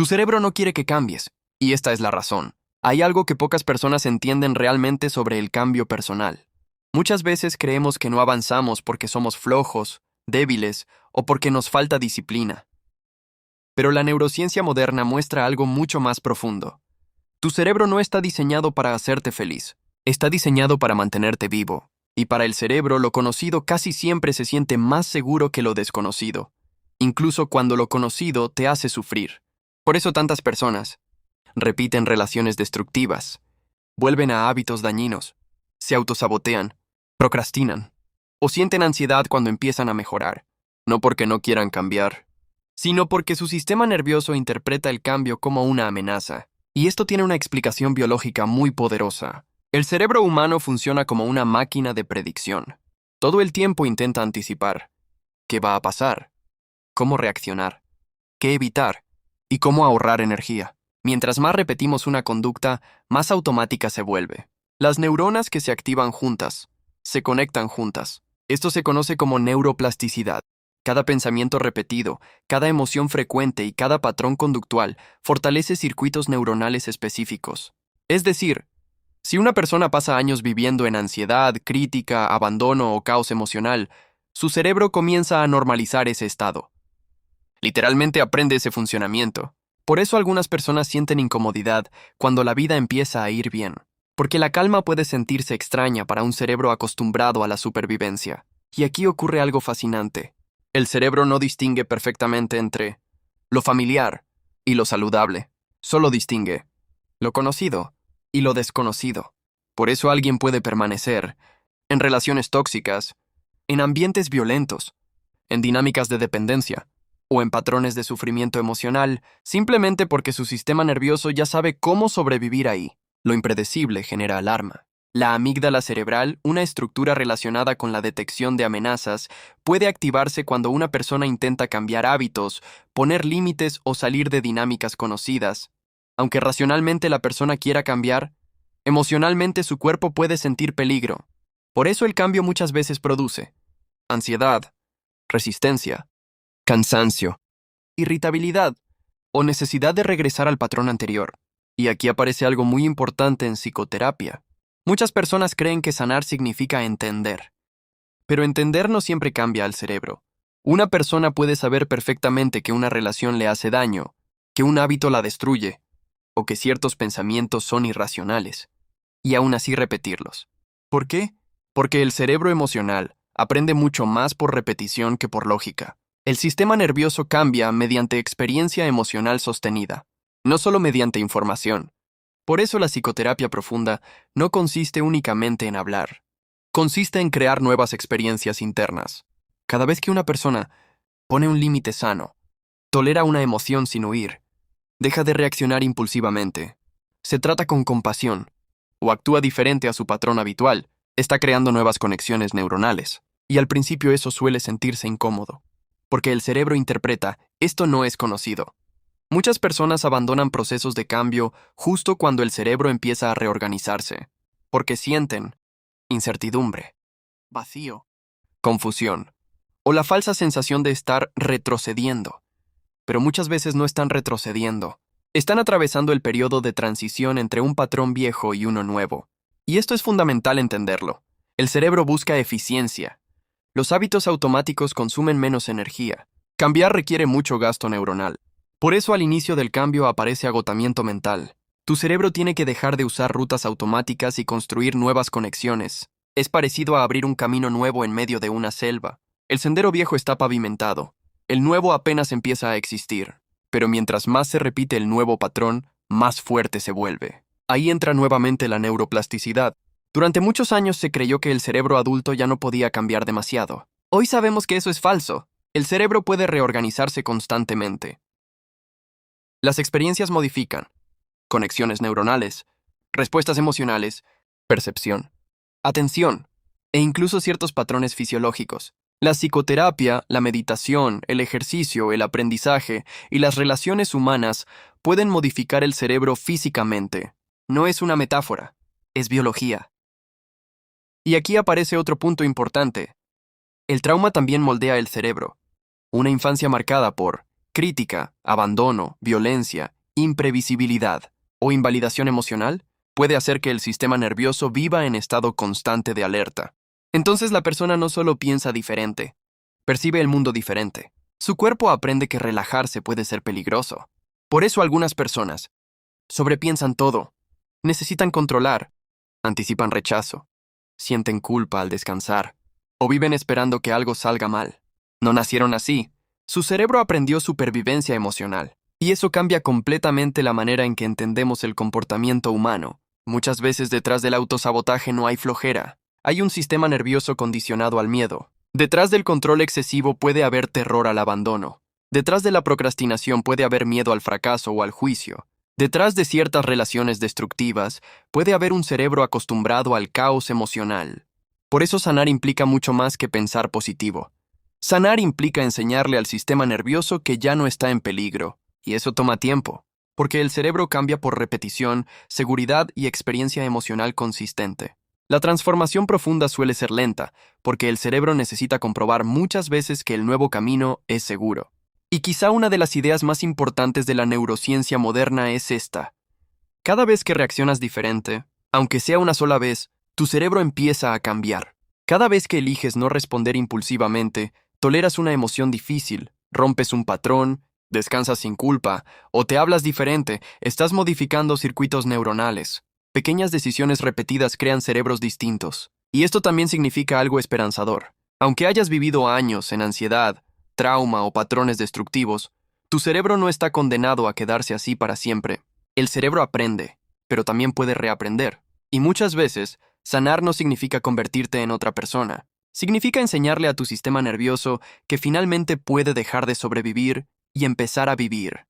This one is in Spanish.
Tu cerebro no quiere que cambies, y esta es la razón. Hay algo que pocas personas entienden realmente sobre el cambio personal. Muchas veces creemos que no avanzamos porque somos flojos, débiles o porque nos falta disciplina. Pero la neurociencia moderna muestra algo mucho más profundo. Tu cerebro no está diseñado para hacerte feliz, está diseñado para mantenerte vivo. Y para el cerebro lo conocido casi siempre se siente más seguro que lo desconocido, incluso cuando lo conocido te hace sufrir. Por eso tantas personas repiten relaciones destructivas, vuelven a hábitos dañinos, se autosabotean, procrastinan o sienten ansiedad cuando empiezan a mejorar, no porque no quieran cambiar, sino porque su sistema nervioso interpreta el cambio como una amenaza. Y esto tiene una explicación biológica muy poderosa. El cerebro humano funciona como una máquina de predicción. Todo el tiempo intenta anticipar qué va a pasar, cómo reaccionar, qué evitar y cómo ahorrar energía. Mientras más repetimos una conducta, más automática se vuelve. Las neuronas que se activan juntas, se conectan juntas. Esto se conoce como neuroplasticidad. Cada pensamiento repetido, cada emoción frecuente y cada patrón conductual fortalece circuitos neuronales específicos. Es decir, si una persona pasa años viviendo en ansiedad, crítica, abandono o caos emocional, su cerebro comienza a normalizar ese estado. Literalmente aprende ese funcionamiento. Por eso algunas personas sienten incomodidad cuando la vida empieza a ir bien, porque la calma puede sentirse extraña para un cerebro acostumbrado a la supervivencia. Y aquí ocurre algo fascinante. El cerebro no distingue perfectamente entre lo familiar y lo saludable. Solo distingue lo conocido y lo desconocido. Por eso alguien puede permanecer en relaciones tóxicas, en ambientes violentos, en dinámicas de dependencia o en patrones de sufrimiento emocional simplemente porque su sistema nervioso ya sabe cómo sobrevivir ahí. Lo impredecible genera alarma. La amígdala cerebral, una estructura relacionada con la detección de amenazas, puede activarse cuando una persona intenta cambiar hábitos, poner límites o salir de dinámicas conocidas. Aunque racionalmente la persona quiera cambiar, emocionalmente su cuerpo puede sentir peligro. Por eso el cambio muchas veces produce ansiedad, resistencia, cansancio, irritabilidad o necesidad de regresar al patrón anterior. Y aquí aparece algo muy importante en psicoterapia. Muchas personas creen que sanar significa entender. Pero entender no siempre cambia al cerebro. Una persona puede saber perfectamente que una relación le hace daño, que un hábito la destruye, o que ciertos pensamientos son irracionales, y aún así repetirlos. ¿Por qué? Porque el cerebro emocional aprende mucho más por repetición que por lógica. El sistema nervioso cambia mediante experiencia emocional sostenida, no solo mediante información. Por eso la psicoterapia profunda no consiste únicamente en hablar. Consiste en crear nuevas experiencias internas. Cada vez que una persona pone un límite sano, tolera una emoción sin huir, deja de reaccionar impulsivamente, se trata con compasión o actúa diferente a su patrón habitual, está creando nuevas conexiones neuronales. Y al principio eso suele sentirse incómodo, porque el cerebro interpreta, esto no es conocido. Muchas personas abandonan procesos de cambio justo cuando el cerebro empieza a reorganizarse, porque sienten incertidumbre, vacío, confusión, o la falsa sensación de estar retrocediendo. Pero muchas veces no están retrocediendo. Están atravesando el periodo de transición entre un patrón viejo y uno nuevo. Y esto es fundamental entenderlo. El cerebro busca eficiencia. Los hábitos automáticos consumen menos energía. Cambiar requiere mucho gasto neuronal. Por eso al inicio del cambio aparece agotamiento mental. Tu cerebro tiene que dejar de usar rutas automáticas y construir nuevas conexiones. Es parecido a abrir un camino nuevo en medio de una selva. El sendero viejo está pavimentado. El nuevo apenas empieza a existir. Pero mientras más se repite el nuevo patrón, más fuerte se vuelve. Ahí entra nuevamente la neuroplasticidad. Durante muchos años se creyó que el cerebro adulto ya no podía cambiar demasiado. Hoy sabemos que eso es falso. El cerebro puede reorganizarse constantemente. Las experiencias modifican conexiones neuronales, respuestas emocionales, percepción, atención e incluso ciertos patrones fisiológicos. La psicoterapia, la meditación, el ejercicio, el aprendizaje y las relaciones humanas pueden modificar el cerebro físicamente. No es una metáfora, es biología. Y aquí aparece otro punto importante. El trauma también moldea el cerebro. Una infancia marcada por crítica, abandono, violencia, imprevisibilidad o invalidación emocional puede hacer que el sistema nervioso viva en estado constante de alerta. Entonces la persona no solo piensa diferente, percibe el mundo diferente. Su cuerpo aprende que relajarse puede ser peligroso. Por eso algunas personas sobrepiensan todo, necesitan controlar, anticipan rechazo, sienten culpa al descansar, o viven esperando que algo salga mal. No nacieron así. Su cerebro aprendió supervivencia emocional, y eso cambia completamente la manera en que entendemos el comportamiento humano. Muchas veces detrás del autosabotaje no hay flojera, hay un sistema nervioso condicionado al miedo. Detrás del control excesivo puede haber terror al abandono. Detrás de la procrastinación puede haber miedo al fracaso o al juicio. Detrás de ciertas relaciones destructivas puede haber un cerebro acostumbrado al caos emocional. Por eso sanar implica mucho más que pensar positivo. Sanar implica enseñarle al sistema nervioso que ya no está en peligro, y eso toma tiempo, porque el cerebro cambia por repetición, seguridad y experiencia emocional consistente. La transformación profunda suele ser lenta, porque el cerebro necesita comprobar muchas veces que el nuevo camino es seguro. Y quizá una de las ideas más importantes de la neurociencia moderna es esta. Cada vez que reaccionas diferente, aunque sea una sola vez, tu cerebro empieza a cambiar. Cada vez que eliges no responder impulsivamente, toleras una emoción difícil, rompes un patrón, descansas sin culpa, o te hablas diferente, estás modificando circuitos neuronales. Pequeñas decisiones repetidas crean cerebros distintos. Y esto también significa algo esperanzador. Aunque hayas vivido años en ansiedad, trauma o patrones destructivos, tu cerebro no está condenado a quedarse así para siempre. El cerebro aprende, pero también puede reaprender. Y muchas veces, sanar no significa convertirte en otra persona. Significa enseñarle a tu sistema nervioso que finalmente puede dejar de sobrevivir y empezar a vivir.